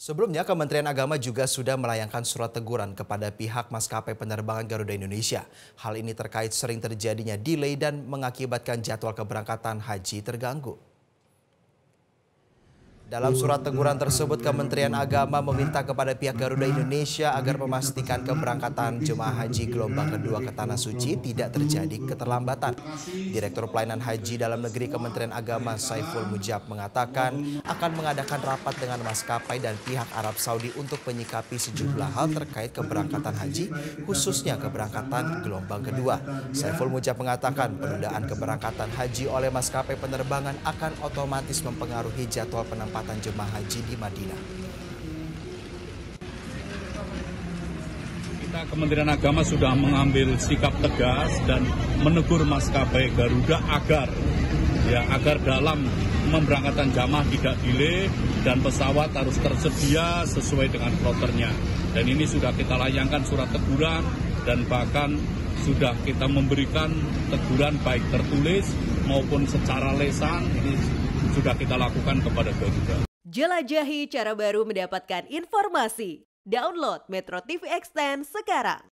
Sebelumnya, Kementerian Agama juga sudah melayangkan surat teguran kepada pihak maskapai penerbangan Garuda Indonesia. Hal ini terkait sering terjadinya delay dan mengakibatkan jadwal keberangkatan haji terganggu. Dalam surat teguran tersebut, Kementerian Agama meminta kepada pihak Garuda Indonesia agar memastikan keberangkatan jemaah haji gelombang kedua ke Tanah Suci tidak terjadi keterlambatan. Direktur Pelayanan Haji Dalam Negeri Kementerian Agama Saiful Mujab mengatakan akan mengadakan rapat dengan maskapai dan pihak Arab Saudi untuk menyikapi sejumlah hal terkait keberangkatan haji, khususnya keberangkatan gelombang kedua. Saiful Mujab mengatakan penundaan keberangkatan haji oleh maskapai penerbangan akan otomatis mempengaruhi jadwal penempatan jemaah haji di Madinah. Kementerian Agama sudah mengambil sikap tegas dan menegur maskapai Garuda agar dalam memberangkatkan jamaah tidak delay dan pesawat harus tersedia sesuai dengan kloternya. Dan ini sudah kita layangkan surat teguran dan bahkan sudah kita memberikan teguran baik tertulis maupun secara lisan. Ini sudah kita lakukan kepada Garuda. Jelajahi cara baru mendapatkan informasi. Download Metro TV Extend sekarang.